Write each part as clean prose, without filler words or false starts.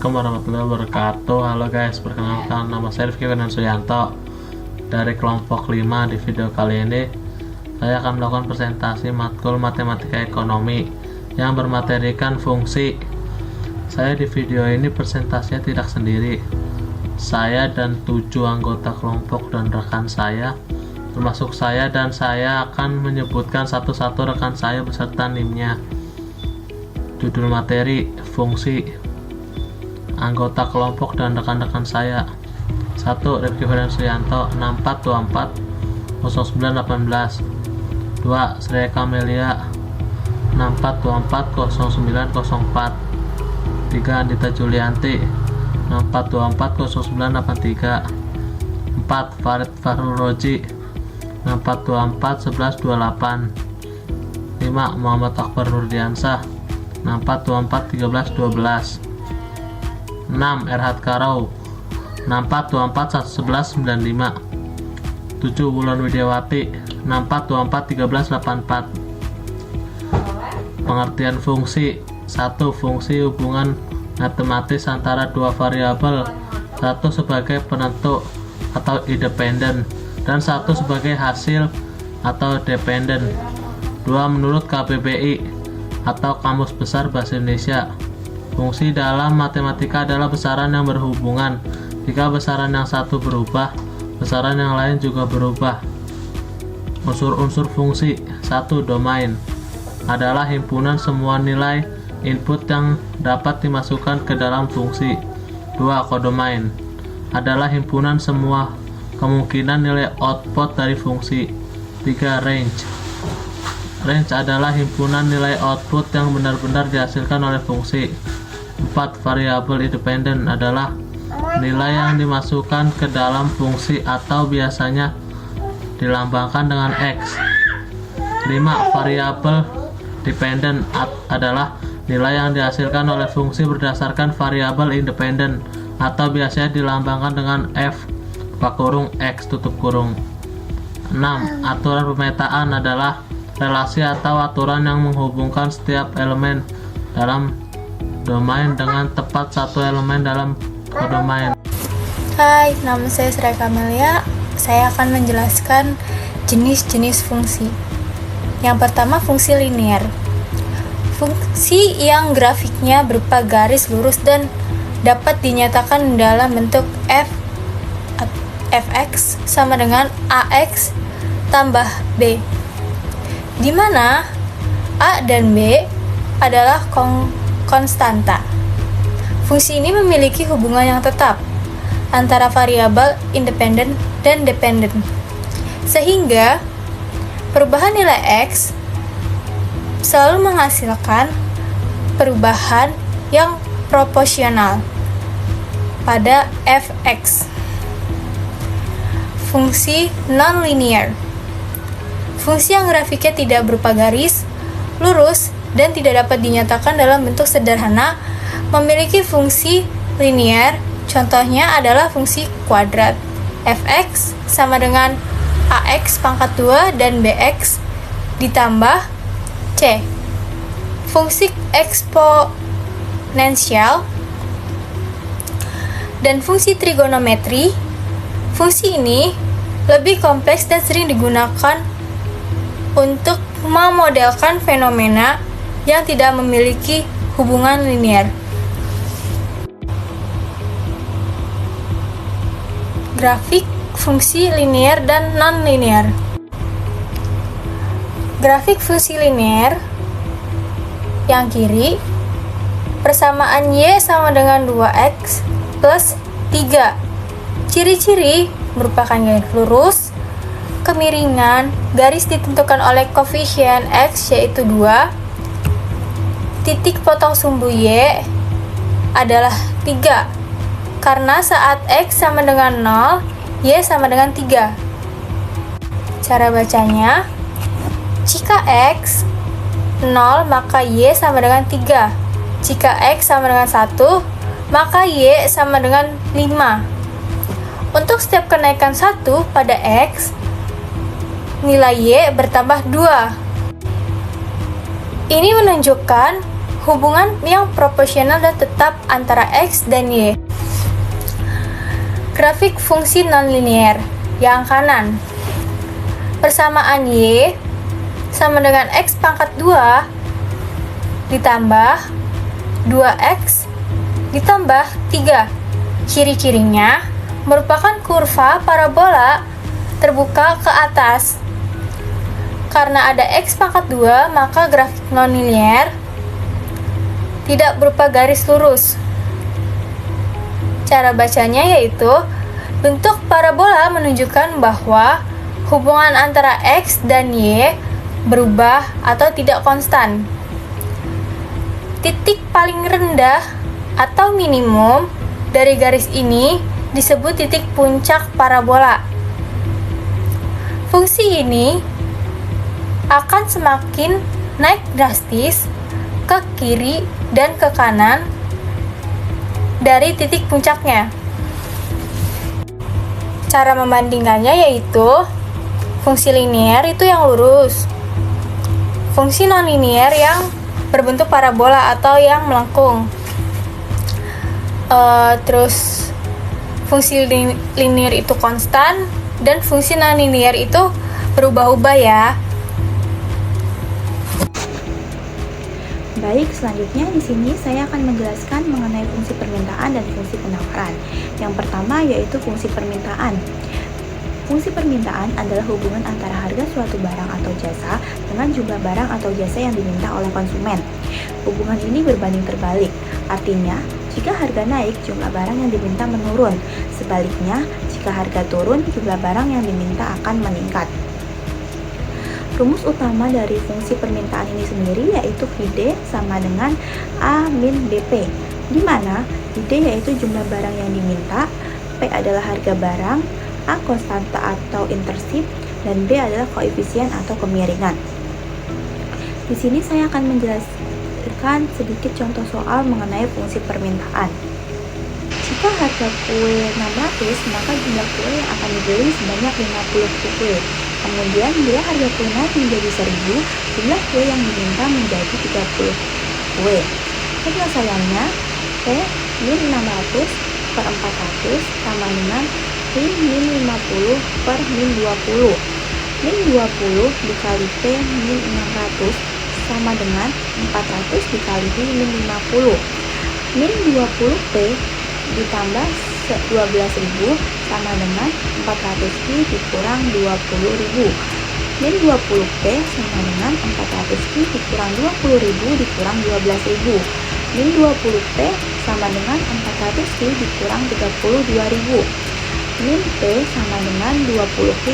Assalamualaikum warahmatullahi wabarakatuh. Halo guys, perkenalkan nama saya Rifki Ferdian Suyanto dari kelompok 5. Di video kali ini saya akan melakukan presentasi matkul matematika ekonomi yang bermaterikan fungsi. Saya di video ini presentasinya tidak sendiri. Saya dan 7 anggota kelompok dan rekan saya, termasuk saya, dan saya akan menyebutkan satu-satu rekan saya beserta NIM-nya. Judul materi, fungsi. Anggota kelompok dan rekan-rekan saya: 1. Rifki Ferdian Suyanto 6424 0918. 2. Sri Kamelia 6424 0904. 3. Andita Julianti 6424 0983. 4. Farid Fahrul Roji 6424 1128. 5. Muhammad Akbar Nurdiansah 6424 1312. 6. Erhad Karau 6424 1195. 7. Wulan Widiawati 6424 1384. Pengertian fungsi: 1. Fungsi hubungan matematis antara dua variabel, satu sebagai penentu atau independen dan satu sebagai hasil atau dependen. 2. Menurut KBBI atau Kamus Besar Bahasa Indonesia, fungsi dalam matematika adalah besaran yang berhubungan. Jika besaran yang satu berubah, besaran yang lain juga berubah. Unsur-unsur fungsi: 1. Domain adalah himpunan semua nilai input yang dapat dimasukkan ke dalam fungsi. 2. Kodomain adalah himpunan semua kemungkinan nilai output dari fungsi. 3. Range adalah himpunan nilai output yang benar-benar dihasilkan oleh fungsi. 4. Variabel independen adalah nilai yang dimasukkan ke dalam fungsi atau biasanya dilambangkan dengan X. 5. Variabel dependen adalah nilai yang dihasilkan oleh fungsi berdasarkan variabel independen atau biasanya dilambangkan dengan F (X). 6. Aturan pemetaan adalah relasi atau aturan yang menghubungkan setiap elemen dalam domain dengan tepat satu elemen dalam kodomain. Hai, nama saya Sri Kamelia. Saya akan menjelaskan jenis-jenis fungsi. Yang pertama, fungsi linear. Fungsi yang grafiknya berupa garis lurus dan dapat dinyatakan dalam bentuk fx sama dengan ax tambah b, di mana a dan b adalah konstanta. Fungsi ini memiliki hubungan yang tetap antara variabel independen dan dependen, sehingga perubahan nilai x selalu menghasilkan perubahan yang proporsional pada fx. Fungsi non-linear. Fungsi yang grafiknya tidak berupa garis lurus dan tidak dapat dinyatakan dalam bentuk sederhana memiliki fungsi linear. Contohnya adalah fungsi kuadrat. Fx sama dengan ax pangkat 2 dan bx ditambah c. Fungsi eksponensial dan fungsi trigonometri. Fungsi ini lebih kompleks dan sering digunakan untuk memodelkan fenomena yang tidak memiliki hubungan linear. Grafik fungsi linear dan non-linear. Grafik fungsi linear yang kiri, persamaan y sama dengan 2x plus 3. Ciri-ciri merupakan garis lurus, kemiringan, garis ditentukan oleh koefisien x yaitu 2, titik potong sumbu y adalah 3, karena saat x sama dengan 0, y sama dengan 3. Cara bacanya: jika x 0 maka y sama dengan 3, jika x sama dengan 1 maka y sama dengan 5. Untuk setiap kenaikan 1 pada x, nilai y bertambah 2. Ini menunjukkan hubungan yang proporsional dan tetap antara X dan Y. Grafik fungsi nonlinier yang kanan. Persamaan Y sama dengan X pangkat 2 ditambah 2X ditambah 3. Ciri-cirinya merupakan kurva parabola terbuka ke atas. Karena ada X pangkat 2, maka grafik nonlinier tidak berupa garis lurus. Cara bacanya yaitu bentuk parabola menunjukkan bahwa hubungan antara X dan Y berubah atau tidak konstan. Titik paling rendah atau minimum dari garis ini disebut titik puncak parabola. Fungsi ini akan semakin naik drastis ke kiri dan ke kanan dari titik puncaknya. Cara membandingkannya yaitu fungsi linier itu yang lurus, fungsi nonlinier yang berbentuk parabola atau yang melengkung. Terus fungsi linier itu konstan dan fungsi nonlinier itu berubah-ubah ya. Baik, selanjutnya di sini saya akan menjelaskan mengenai fungsi permintaan dan fungsi penawaran. Yang pertama yaitu fungsi permintaan. Fungsi permintaan adalah hubungan antara harga suatu barang atau jasa dengan jumlah barang atau jasa yang diminta oleh konsumen. Hubungan ini berbanding terbalik, artinya jika harga naik, jumlah barang yang diminta menurun. Sebaliknya, jika harga turun, jumlah barang yang diminta akan meningkat. Rumus utama dari fungsi permintaan ini sendiri yaitu VD sama dengan A min BP, di mana VD yaitu jumlah barang yang diminta, P adalah harga barang, A konstanta atau intersip, dan B adalah koefisien atau kemiringan. Di sini saya akan menjelaskan sedikit contoh soal mengenai fungsi permintaan. Jika harga kue 600, maka jumlah kue yang akan dibeli sebanyak 50 kue. Kemudian bila harga kue naik menjadi 1000, jumlah kue yang diminta menjadi 30 kue. Penyelesaiannya, P min 600 per 400 sama dengan P min 50 per min 20. Min 20 dikali P min 600 sama dengan 400 dikali P min 50. Min 20P ditambah 12.000 sama dengan 400Q dikurang 20.000. Min 20P sama dengan 400Q dikurang 20.000 dikurang 12.000. Min 20P sama dengan 400Q dikurang 32.000. Min P sama dengan 20Q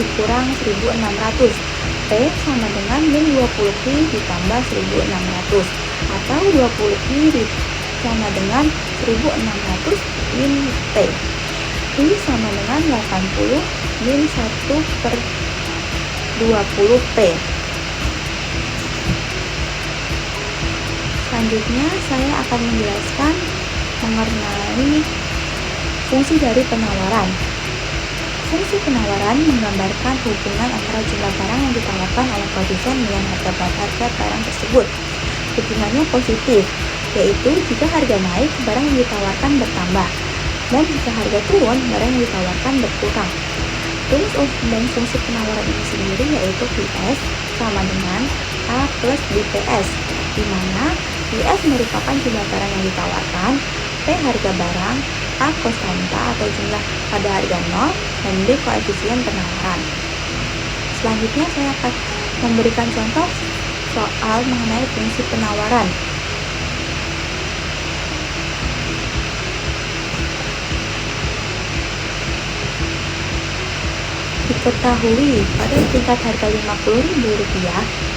dikurang 1.600. P sama dengan min 20Q ditambah 1.600 atau 20Q sama dengan 1.600 min P. Ini sama dengan 80 min 1 per 20 P. Selanjutnya saya akan menjelaskan mengenai fungsi dari penawaran. Fungsi penawaran menggambarkan hubungan antara jumlah barang yang ditawarkan oleh produsen dengan harga barang tersebut. Hubungannya positif, yaitu jika harga naik, barang yang ditawarkan bertambah, dan jika harga turun, barang yang ditawarkan berkurang. Rumus dan fungsi penawaran ini sendiri yaitu PS sama dengan A plus BPS, di mana PS merupakan jumlah barang yang ditawarkan, P harga barang, A konstanta atau jumlah pada harga 0, dan B koefisien penawaran. Selanjutnya saya akan memberikan contoh soal mengenai fungsi penawaran. Diketahui pada tingkat harga Rp50.000,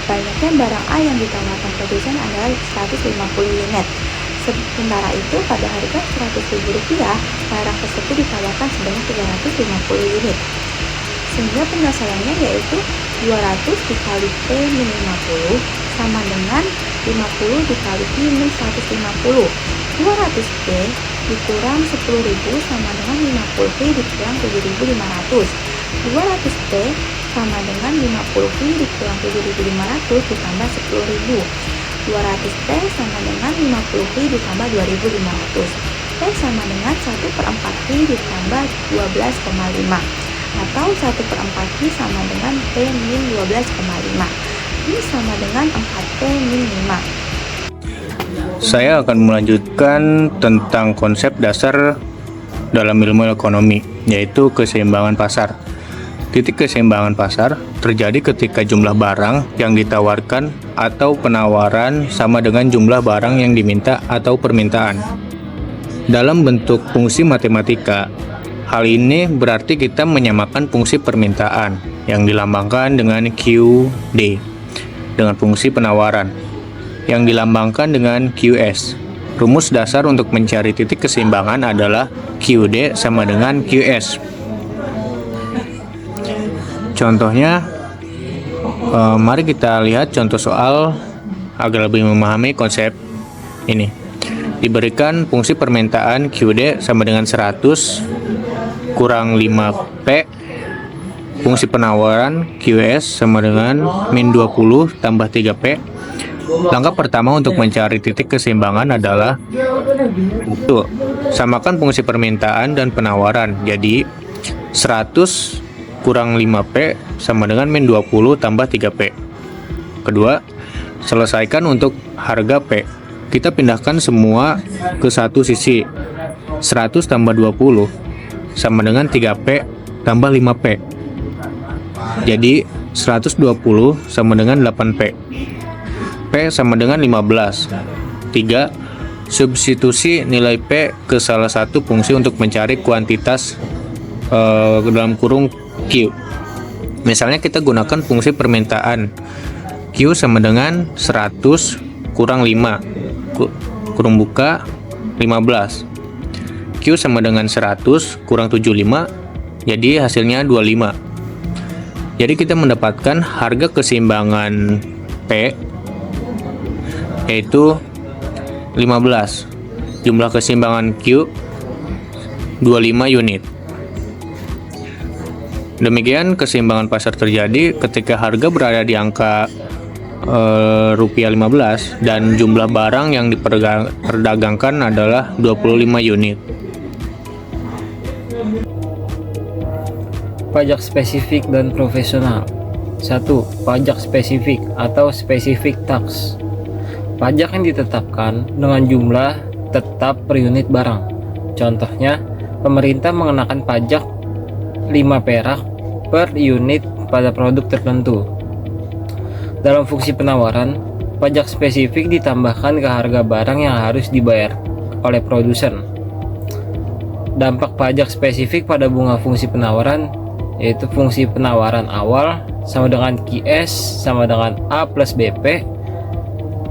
banyaknya barang A yang ditawarkan produsen adalah 150 unit. Sementara itu pada harga Rp100.000, barang tersebut ditawarkan sebanyak 350 unit. Sehingga penyelesaiannya yaitu 200 dikali P min 50 sama dengan 50 dikali P min 150. 200P dikurang 10.000 sama dengan 50P dikurang 7.500. 200P sama dengan 50P dikurang 7.500 ditambah 10.000. 200P sama dengan 50Pi ditambah 2500. P sama dengan 1/4Pi ditambah 12,5. Atau 1/4Pi sama dengan P min 12,5. Ini sama dengan 4P min 5. Saya akan melanjutkan tentang konsep dasar dalam ilmu ekonomi, yaitu keseimbangan pasar. Titik keseimbangan pasar terjadi ketika jumlah barang yang ditawarkan atau penawaran sama dengan jumlah barang yang diminta atau permintaan. Dalam bentuk fungsi matematika, hal ini berarti kita menyamakan fungsi permintaan yang dilambangkan dengan QD dengan fungsi penawaran yang dilambangkan dengan QS. Rumus dasar untuk mencari titik keseimbangan adalah QD sama dengan QS. Contohnya, mari kita lihat contoh soal agar lebih memahami konsep ini. Diberikan fungsi permintaan QD sama dengan 100 kurang 5P. Fungsi penawaran QS sama dengan min 20 tambah 3P. Langkah pertama untuk mencari titik keseimbangan adalah samakan fungsi permintaan dan penawaran. Jadi 100 kurang 5P sama dengan min 20 tambah 3P. Kedua, selesaikan untuk harga P. Kita pindahkan semua ke satu sisi. 100 tambah 20 sama dengan 3P tambah 5P. Jadi 120 sama dengan 8P. P sama dengan 15. 3. Substitusi nilai P ke salah satu fungsi untuk mencari kuantitas dalam kurung Q. Misalnya kita gunakan fungsi permintaan. Q sama dengan 100 kurang 5 kurung buka 15. Q sama dengan 100 kurang 75, jadi hasilnya 25. Jadi kita mendapatkan harga keseimbangan P yaitu 15. Jumlah keseimbangan Q 25 unit. Demikian keseimbangan pasar terjadi ketika harga berada di angka rupiah 15 dan jumlah barang yang diperdagangkan adalah 25 unit. Pajak spesifik dan profesional. 1. Pajak spesifik atau specific tax. Pajak yang ditetapkan dengan jumlah tetap per unit barang. Contohnya, pemerintah mengenakan pajak 5 perak per unit pada produk tertentu. Dalam fungsi penawaran, pajak spesifik ditambahkan ke harga barang yang harus dibayar oleh produsen. Dampak pajak spesifik pada bunga fungsi penawaran yaitu fungsi penawaran awal sama dengan QS sama dengan A plus BP.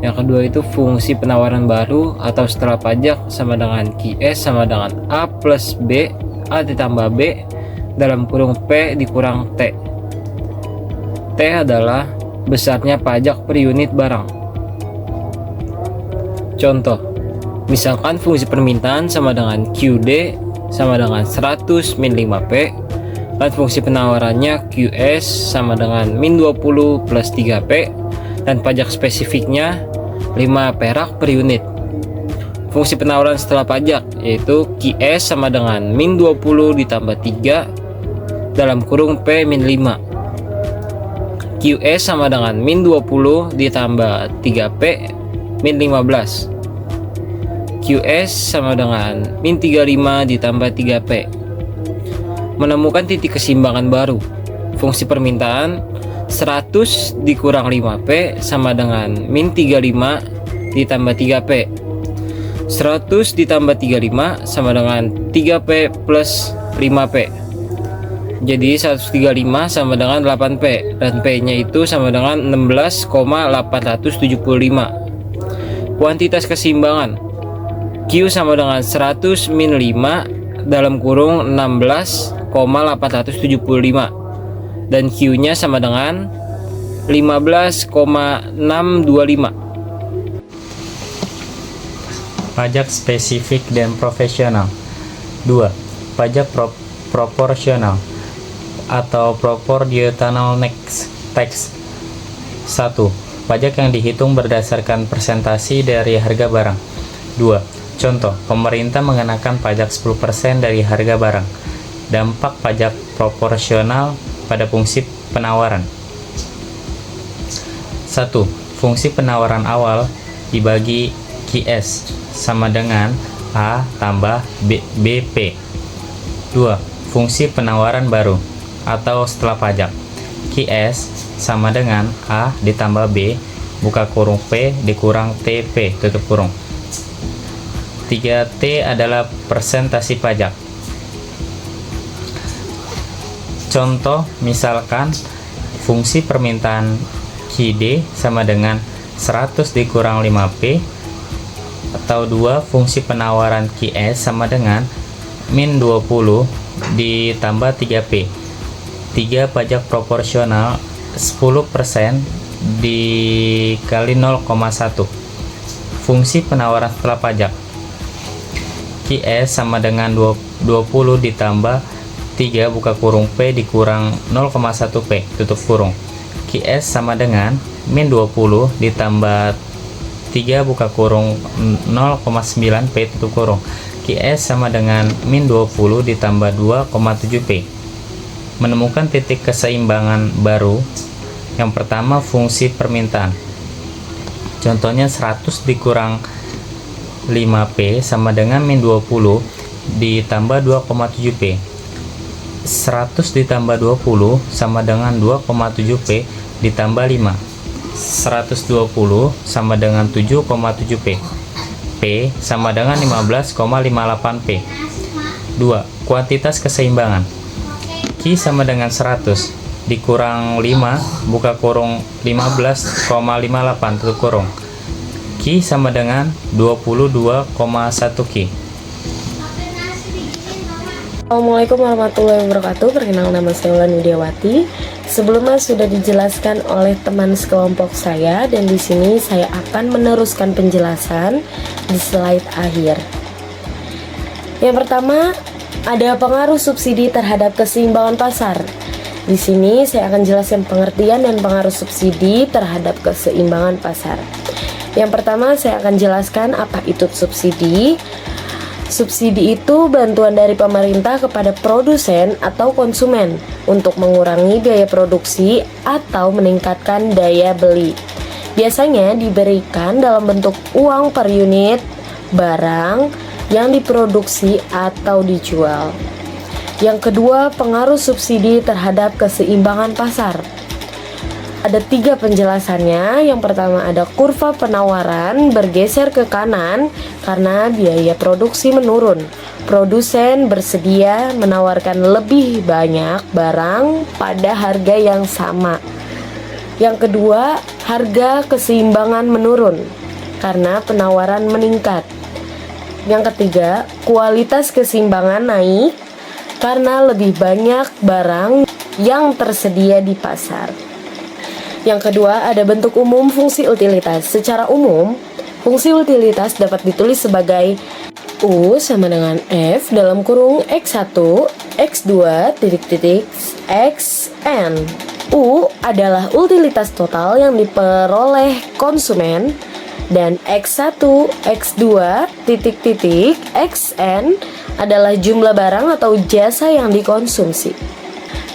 Yang kedua itu fungsi penawaran baru atau setelah pajak sama dengan QS sama dengan A plus B, A ditambah B dalam kurung P dikurang T. T adalah besarnya pajak per unit barang. Contoh, misalkan fungsi permintaan sama dengan QD sama dengan 100 min 5P, dan fungsi penawarannya QS sama dengan min 20 plus 3P, dan pajak spesifiknya 5 perak per unit. Fungsi penawaran setelah pajak yaitu QS sama dengan min 20 ditambah 3 dalam kurung P min 5. QS sama dengan min 20 ditambah 3P min 15. QS sama dengan min 35 ditambah 3P. Menemukan titik keseimbangan baru. Fungsi permintaan 100 dikurang 5P sama dengan min 35 ditambah 3P. 100 ditambah 35 sama dengan 3P plus 5P. Jadi 135 sama dengan 8P dan P-nya itu sama dengan 16,875. Kuantitas keseimbangan Q sama dengan 100 min 5 dalam kurung 16,875 dan Q-nya sama dengan 15,625. Pajak spesifik dan profesional. 2. Pajak proporsional atau proportional tax. 1. Pajak yang dihitung berdasarkan persentasi dari harga barang. 2. Contoh, pemerintah mengenakan pajak 10% dari harga barang. Dampak pajak proporsional pada fungsi penawaran. 1. Fungsi penawaran awal dibagi QS sama dengan A tambah BP. 2. Fungsi penawaran baru atau setelah pajak. QS sama dengan A ditambah B buka kurung P dikurang TP tutup kurung. 3T adalah persentasi pajak. Contoh, misalkan fungsi permintaan QD sama dengan 100 dikurang 5P, atau 2 fungsi penawaran QS sama dengan min 20 ditambah 3P. 3 pajak proporsional 10% dikali 0,1. Fungsi penawaran setelah pajak. QS sama dengan 20 ditambah 3 buka kurung P dikurang 0,1 P tutup kurung. QS sama dengan min 20 ditambah 3 buka kurung 0,9 P tutup kurung. QS sama dengan min 20 ditambah 2,7 P. Menemukan titik keseimbangan baru. Yang pertama, fungsi permintaan. Contohnya 100 dikurang 5P sama dengan min 20 ditambah 2,7 P. 100 ditambah 20 sama dengan 2,7P ditambah 5. 120 sama dengan 7,7P. P sama dengan 15,58P. 2. Kuantitas keseimbangan. Q sama dengan 100 dikurang 5 buka kurung 15,58 tutup kurung. Q sama dengan 22,1 Q. Assalamualaikum warahmatullahi wabarakatuh. Perkenalkan, nama saya Wulan Widiawati. Sebelumnya sudah dijelaskan oleh teman sekelompok saya, dan di sini saya akan meneruskan penjelasan di slide akhir. Yang pertama, ada pengaruh subsidi terhadap keseimbangan pasar. Di sini saya akan jelaskan pengertian dan pengaruh subsidi terhadap keseimbangan pasar. Yang pertama, saya akan jelaskan apa itu subsidi. Subsidi itu bantuan dari pemerintah kepada produsen atau konsumen untuk mengurangi biaya produksi atau meningkatkan daya beli. Biasanya diberikan dalam bentuk uang per unit barang yang diproduksi atau dijual. Yang kedua, pengaruh subsidi terhadap keseimbangan pasar. Ada 3 penjelasannya. Yang pertama, ada kurva penawaran bergeser ke kanan karena biaya produksi menurun. Produsen bersedia menawarkan lebih banyak barang pada harga yang sama. Yang kedua, harga keseimbangan menurun karena penawaran meningkat. Yang ketiga, kualitas keseimbangan naik karena lebih banyak barang yang tersedia di pasar. Yang kedua, ada bentuk umum fungsi utilitas. Secara umum, fungsi utilitas dapat ditulis sebagai U sama dengan F dalam kurung X1, X2, Xn. U adalah utilitas total yang diperoleh konsumen, dan X1, X2, Xn adalah jumlah barang atau jasa yang dikonsumsi.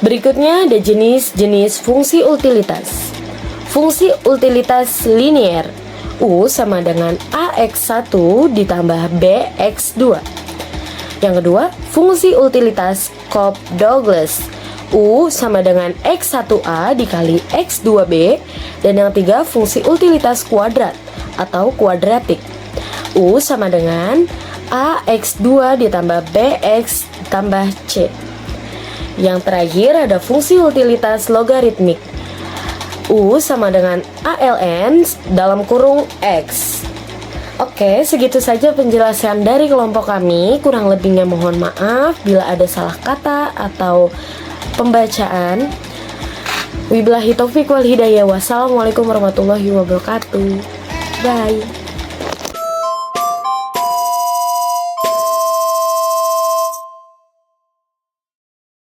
Berikutnya ada jenis-jenis fungsi utilitas. Fungsi utilitas linier. U sama dengan AX1 ditambah BX2. Yang kedua, fungsi utilitas Cobb-Douglas. U sama dengan X1A dikali X2B. Dan yang ketiga, fungsi utilitas kuadrat atau kuadratik. U sama dengan AX2 ditambah BX tambah C. Yang terakhir ada fungsi utilitas logaritmik. U sama dengan ALN dalam kurung X. Oke, segitu saja penjelasan dari kelompok kami. Kurang lebihnya mohon maaf bila ada salah kata atau pembacaan. Wabillahi taufiq wal hidayah. Wassalamualaikum warahmatullahi wabarakatuh. Bye.